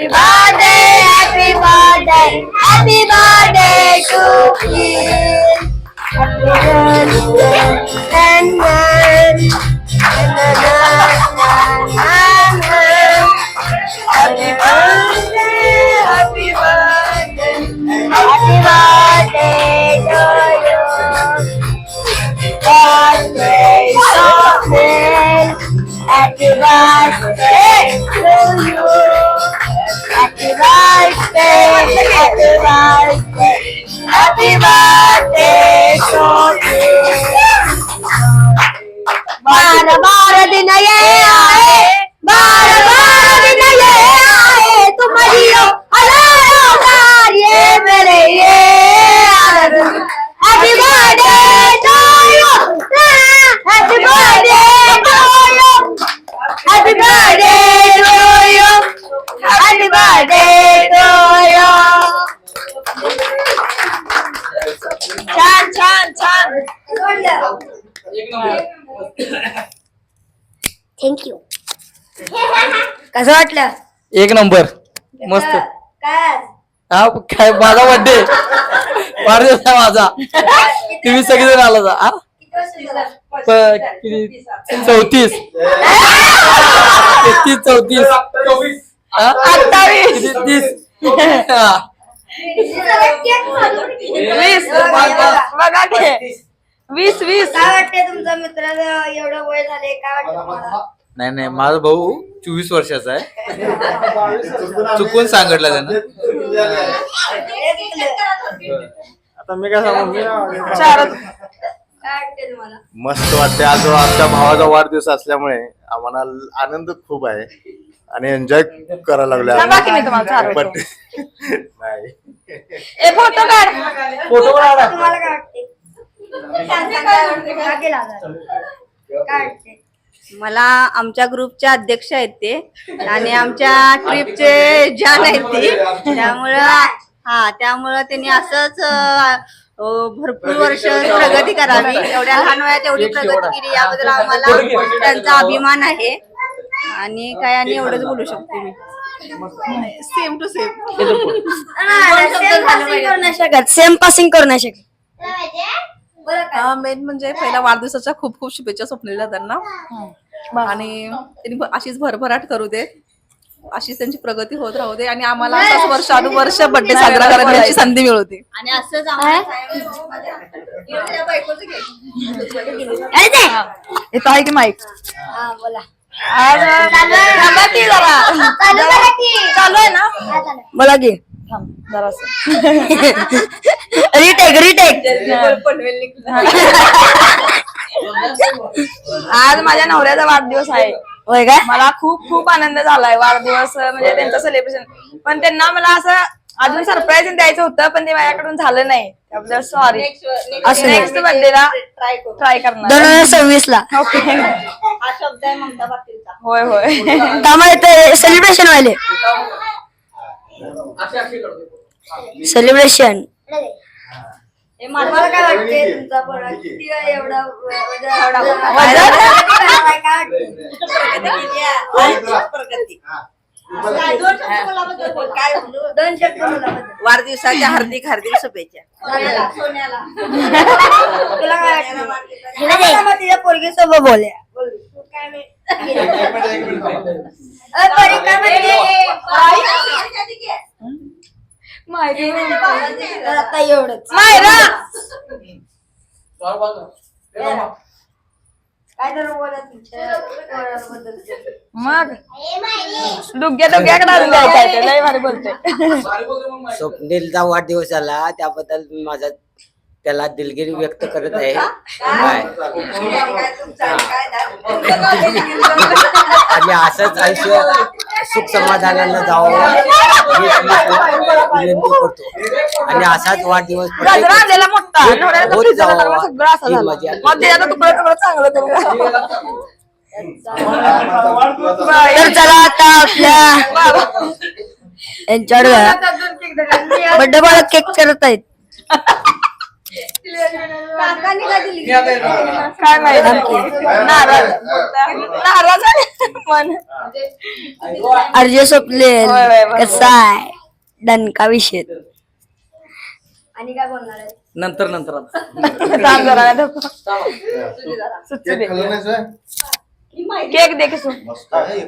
Happy birthday, happy birthday, happy birthday to you. Happy birthday, and happy birthday, happy birthday, happy birthday to you. Birthday Sophie, happy birthday to you. Happy birthday, happy birthday, happy birthday Sophie. बारह बारह दिन ये आए, बारह बारह दिन ये आए, तुम्हारी हजार ये मेरे ये happy birthday to you, happy birthday to you, happy birthday to you, happy birthday to you. छान छान छान. थँक्यू. कसं वाटलं? एक नंबर. मस्त. काय हा काय माझा बर्थडे वाढदिवस आहे माझा. तुम्ही सगळेजण आला जा. 34 34 28 30 20 काय वाटते तुमचा मित्र एवढं वय झाले, काय वाटतं तुम्हाला? नाही नाही माझा भाऊ 24 वर्षाचा आहे. चुकून सांगितलं त्यानं. आता मी काय सांगू. काय वाटते तुम्हाला? मस्त वाटते. आज आमच्या भावाचा वाढदिवस असल्यामुळे आम्हाला आनंद खूप आहे आणि एन्जॉय करायला लागलो. नाही फोटो तुम्हाला काय वाटते? काय वाटते? मला आमच्या ग्रुपचे अध्यक्ष आहेत ते आणि आमच्या ट्रिपचे जान आहेत ते. त्यामुळं त्यांनी असंच भरपूर वर्ष प्रगती करावी. एवढ्या लहान वयात एवढी प्रगती केली याबद्दल आम्हाला त्यांचा अभिमान आहे. आणि काय आणि एवढंच बोलू शकते मी. Same to same. Same passing करू नाही शकत. मेन म्हणजे पहिला वाढदिवसाच्या खूप खूप शुभेच्छा स्वप्नीलला त्यांना. आणि त्यांनी अशीच भरभराट करू दे, अशीच त्यांची प्रगती होत राहू दे आणि आम्हाला वर्षानुवर्ष बर्थडे साजरा करण्याची संधी मिळू दे. आणि असंच येतो आहे की माईक. बोला. चालू आहे ना. बोला की. रिटेक. आज माझ्या नवऱ्याचा वाढदिवस आहे. होय काय? मला खूप खूप आनंद झालाय. वाढदिवस म्हणजे त्यांचं सेलिब्रेशन, पण त्यांना मला असं अजून सरप्राईज द्यायचं होतं पण ते माझ्याकडून झालं नाही. त्याबद्दल सॉरी. नेक्स्ट बर्थडेला ट्राय करणार. 2026 ला. ओके. हा शब्द आहे ममता पाटीलचा. होय होय. त्यामुळे ते सेलिब्रेशन व्हायले. सेलिब्रेशन. मला काय वाटते तुमचा किती एवढा वाढदिवसाच्या हार्दिक हार्दिक शुभेच्छा. तुला काय वाटतं? तिच्या पोरगी सोबत बोलूया. माहिती आता एवढंच. काय तर बोला तुमच्या मग डुग्याकडे अजून द्यायचं आहे. लय भारी बोलते. स्वप्नीलचा वाढदिवस झाला त्याबद्दल माझा त्याला दिलगिरी व्यक्त करत आहे. आणि असंच आयुष्य सुख समाधानानं जावं विनंती करतो. आणि असाच वाढदिवस होत जावा ही माझी तर चला आता आपल्या यांच्याकडे बड्डे बाळा केक करत आहेत. काकांनी का दिली काय माहिती नाराज नाराज आहे मन अर्ज स्वप्नील कसा आहे दणका विषय आणि काय बोलणार आहे नंतर नंतर आता. थांब जरा नाही तर- केक खाल्लं नाहीस व्हय? केक दे की तू. मस्त आहे.